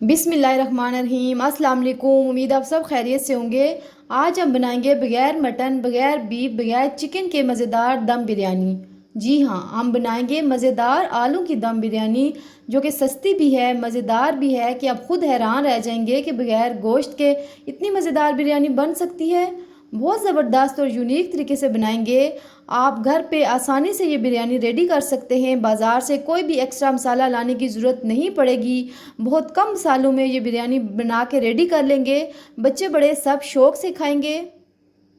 बिस्मिल्लाहिर्रहमानिर्रहीम। अस्सलाम वालेकुम। उम्मीद आप सब खैरियत से होंगे। आज हम बनाएंगे बगैर मटन, बगैर बीफ, बगैर चिकन के मज़ेदार दम बिरयानी। जी हाँ, हम बनाएंगे मज़ेदार आलू की दम बिरयानी, जो कि सस्ती भी है, मज़ेदार भी है कि आप ख़ुद हैरान रह जाएंगे कि बगैर गोश्त के इतनी मज़ेदार बिरयानी बन सकती है। बहुत ज़बरदस्त और यूनिक तरीके से बनाएंगे। आप घर पे आसानी से ये बिरयानी रेडी कर सकते हैं। बाज़ार से कोई भी एक्स्ट्रा मसाला लाने की ज़रूरत नहीं पड़ेगी। बहुत कम मसालों में ये बिरयानी बना के रेडी कर लेंगे। बच्चे बड़े सब शौक़ से खाएंगे।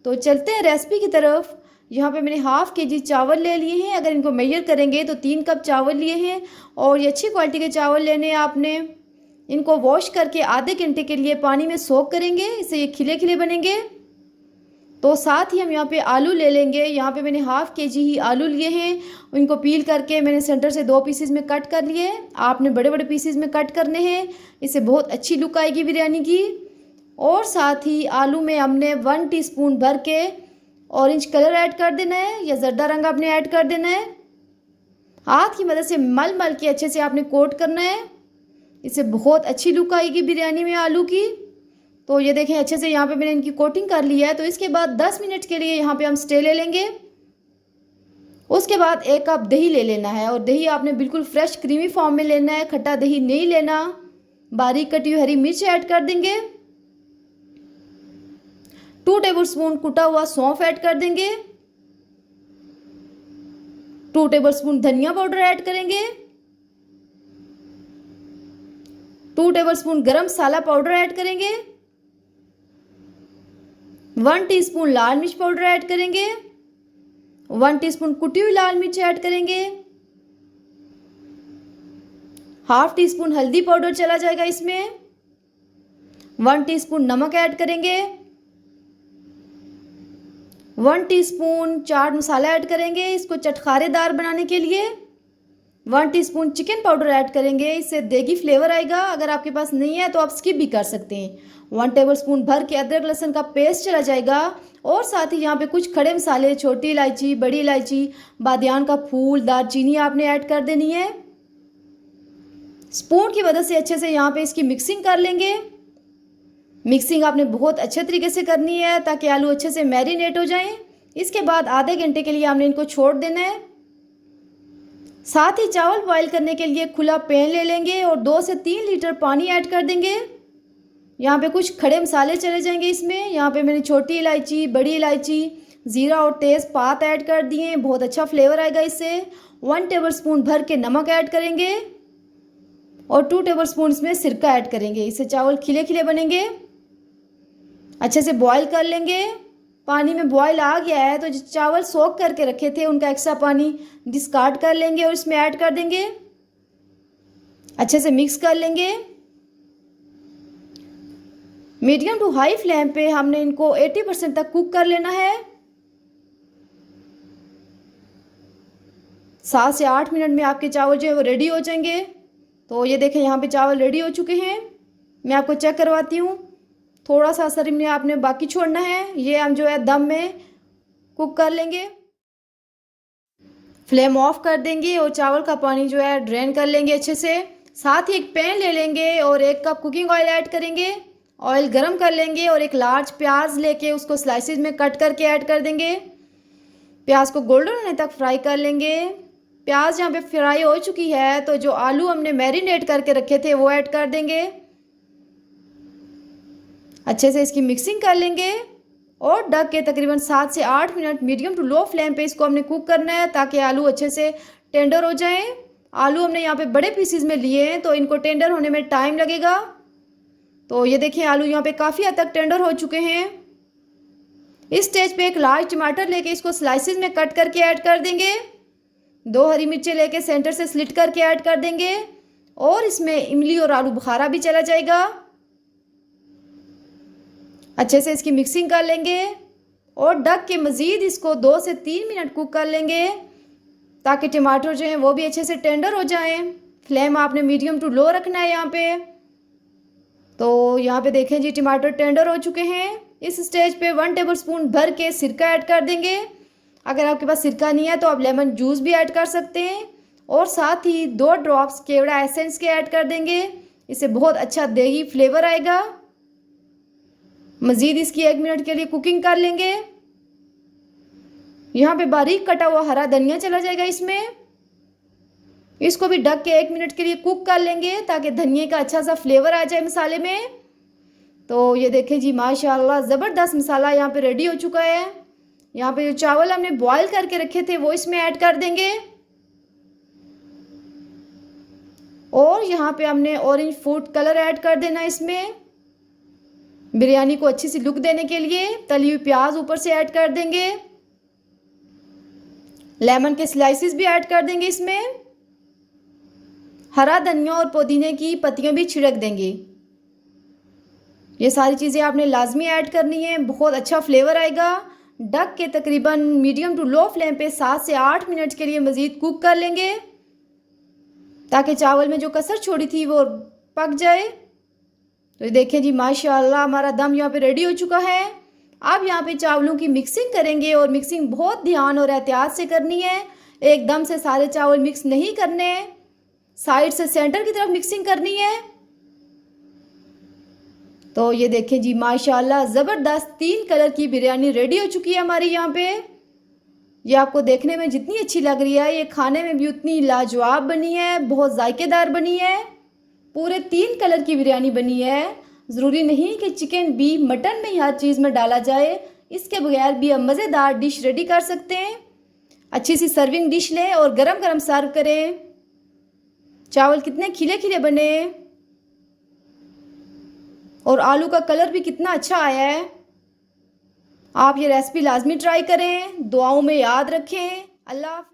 तो चलते हैं रेसिपी की तरफ। यहाँ पे मैंने हाफ़ केजी चावल ले लिए हैं। अगर इनको मेजर करेंगे तो 3 कप चावल लिए हैं और ये अच्छी क्वालिटी के चावल लेने हैं आपने। इनको वॉश करके आधे घंटे के लिए पानी में सोक करेंगे, इससे ये खिले खिले बनेंगे। तो साथ ही हम यहाँ पे आलू ले लेंगे। यहाँ पे मैंने हाफ़ केजी ही आलू लिए हैं। इनको पील करके मैंने सेंटर से 2 पीसेस में कट कर लिए। आपने बड़े बड़े पीसेस में कट करने हैं, इससे बहुत अच्छी लुक आएगी बिरयानी की। और साथ ही आलू में हमने 1 टीस्पून भर के ऑरेंज कलर ऐड कर देना है या ज़र्दा रंग आपने ऐड कर देना है। हाथ की मदद से मल मल के अच्छे से आपने कोट करना है, इससे बहुत अच्छी लुक आएगी बिरयानी में आलू की। तो ये देखें अच्छे से यहाँ पे मैंने इनकी कोटिंग कर ली है। तो इसके बाद 10 मिनट के लिए यहाँ पे हम स्टे ले लेंगे। उसके बाद 1 कप दही ले लेना है और दही आपने बिल्कुल फ्रेश क्रीमी फॉर्म में लेना है, खट्टा दही नहीं लेना। बारीक कटी हुई हरी मिर्च ऐड कर देंगे। 2 टेबलस्पून कुटा हुआ सौंफ ऐड कर देंगे। 2 टेबलस्पून धनिया पाउडर ऐड करेंगे। 2 टेबलस्पून गरम मसाला पाउडर ऐड करेंगे। 1 टीस्पून लाल मिर्च पाउडर ऐड करेंगे। 1 टीस्पून कुटी हुई लाल मिर्च ऐड करेंगे। हाफ टीस्पून हल्दी पाउडर चला जाएगा इसमें। 1 टीस्पून नमक ऐड करेंगे। 1 टीस्पून चाट मसाला ऐड करेंगे इसको चटखारेदार बनाने के लिए। 1 टीस्पून चिकन पाउडर ऐड करेंगे, इससे देगी फ्लेवर आएगा। अगर आपके पास नहीं है तो आप स्किप भी कर सकते हैं। 1 टेबलस्पून भर के अदरक लहसुन का पेस्ट चला जाएगा। और साथ ही यहाँ पे कुछ खड़े मसाले, छोटी इलायची, बड़ी इलायची, बादियान का फूल, दालचीनी आपने ऐड कर देनी है। स्पून की मदद से अच्छे से यहाँ पे इसकी मिक्सिंग कर लेंगे। मिक्सिंग आपने बहुत अच्छे तरीके से करनी है ताकि आलू अच्छे से मैरिनेट हो जाएं। इसके बाद आधे घंटे के लिए हमने इनको छोड़ देना है। साथ ही चावल बॉईल करने के लिए खुला पैन ले लेंगे और 2 से 3 लीटर पानी ऐड कर देंगे। यहाँ पे कुछ खड़े मसाले चले जाएंगे इसमें। यहाँ पे मैंने छोटी इलायची, बड़ी इलायची, ज़ीरा और तेज़पात ऐड कर दिए हैं, बहुत अच्छा फ्लेवर आएगा इससे। 1 टेबलस्पून भर के नमक ऐड करेंगे और 2 टेबलस्पून इसमें सिरका ऐड करेंगे, इससे चावल खिले खिले बनेंगे। अच्छे से बॉईल कर लेंगे। पानी में बॉईल आ गया है तो जो चावल सोक करके रखे थे उनका एक्स्ट्रा पानी डिस्कार्ड कर लेंगे और इसमें ऐड कर देंगे। अच्छे से मिक्स कर लेंगे। मीडियम टू हाई फ्लेम पे हमने इनको 80% तक कुक कर लेना है। 7 से 8 मिनट में आपके चावल जो है वो रेडी हो जाएंगे। तो ये देखें यहाँ पे चावल रेडी हो चुके हैं। मैं आपको चेक करवाती हूँ। थोड़ा सा असर में आपने बाकी छोड़ना है। ये हम जो है दम में कुक कर लेंगे। फ्लेम ऑफ कर देंगे और चावल का पानी जो है ड्रेन कर लेंगे अच्छे से। साथ ही एक पैन ले लेंगे और 1 कप कुकिंग ऑयल ऐड करेंगे। ऑयल गरम कर लेंगे और एक लार्ज प्याज लेके उसको स्लाइसिस में कट करके ऐड कर देंगे। प्याज को गोल्डन होने तक फ्राई कर लेंगे। प्याज यहाँ पे फ्राई हो चुकी है तो जो आलू हमने मैरिनेट करके रखे थे वो ऐड कर देंगे। अच्छे से इसकी मिक्सिंग कर लेंगे और ढक के तकरीबन 7 से 8 minute medium to low flame पे इसको हमने कुक करना है ताकि आलू अच्छे से टेंडर हो जाएं। आलू हमने यहाँ पे बड़े पीसीज में लिए हैं तो इनको टेंडर होने में टाइम लगेगा। तो ये देखिए आलू यहाँ पे काफ़ी हद तक टेंडर हो चुके हैं। इस स्टेज पे एक लार्ज टमाटर लेके इसको स्लाइसिस में कट करके ऐड कर देंगे। 2 हरी मिर्चें लेके सेंटर से स्लिट करके ऐड कर देंगे और इसमें इमली और आलू बुखारा भी चला जाएगा। अच्छे से इसकी मिक्सिंग कर लेंगे और ढक के मज़ीद इसको 2 से 3 मिनट कुक कर लेंगे ताकि टमाटर जो हैं वो भी अच्छे से टेंडर हो जाएं। फ्लेम आपने मीडियम टू लो रखना है यहाँ पे। तो यहाँ पे देखें जी टमाटर टेंडर हो चुके हैं। इस स्टेज पे 1 टेबलस्पून भर के सिरका ऐड कर देंगे। अगर आपके पास सिरका नहीं है तो आप लेमन जूस भी ऐड कर सकते हैं। और साथ ही 2 ड्रॉप्स केवड़ा एसेंस के ऐड कर देंगे। इससे बहुत अच्छा देगी फ्लेवर आएगा। मज़ीद इसकी 1 मिनट के लिए कुकिंग कर लेंगे। यहाँ पे बारीक कटा हुआ हरा धनिया चला जाएगा इसमें। इसको भी ढक के 1 मिनट के लिए कुक कर लेंगे ताकि धनिया का अच्छा सा फ्लेवर आ जाए मसाले में। तो ये देखें जी माशाल्लाह ज़बरदस्त मसाला यहाँ पे रेडी हो चुका है। यहाँ पे जो चावल हमने बॉईल करके रखे थे वो इसमें ऐड कर देंगे। और यहाँ पे हमने ऑरेंज फूड कलर ऐड कर देना इसमें, बिरयानी को अच्छी सी लुक देने के लिए। तली हुई प्याज ऊपर से ऐड कर देंगे। लेमन के स्लाइसिस भी ऐड कर देंगे इसमें। हरा धनिया और पुदीने की पत्तियां भी छिड़क देंगे। ये सारी चीज़ें आपने लाजमी ऐड करनी है, बहुत अच्छा फ्लेवर आएगा। ढक के तकरीबन मीडियम टू लो फ्लेम पे 7 से 8 मिनट के लिए मज़ीद कुक कर लेंगे ताकि चावल में जो कसर छोड़ी थी वो पक जाए। तो ये देखें जी माशाल्लाह हमारा दम यहाँ पे रेडी हो चुका है। अब यहाँ पे चावलों की मिक्सिंग करेंगे और मिक्सिंग बहुत ध्यान और एहतियात से करनी है। एकदम से सारे चावल मिक्स नहीं करने, साइड से सेंटर की तरफ मिक्सिंग करनी है। तो ये देखें जी माशाल्लाह ज़बरदस्त 3 कलर की बिरयानी रेडी हो चुकी है हमारी यहाँ पे। ये आपको देखने में जितनी अच्छी लग रही है ये खाने में भी उतनी लाजवाब बनी है, बहुत जायकेदार बनी है। पूरे 3 कलर की बिरयानी बनी है। ज़रूरी नहीं कि चिकन, बीफ, मटन में ही हर चीज़ में डाला जाए, इसके बगैर भी हम मज़ेदार डिश रेडी कर सकते हैं। अच्छी सी सर्विंग डिश लें और गरम गरम सर्व करें। चावल कितने खिले खिले बने और आलू का कलर भी कितना अच्छा आया है। आप ये रेसिपी लाजमी ट्राई करें, दुआओं में याद रखें। अल्लाह हाफ़िज़।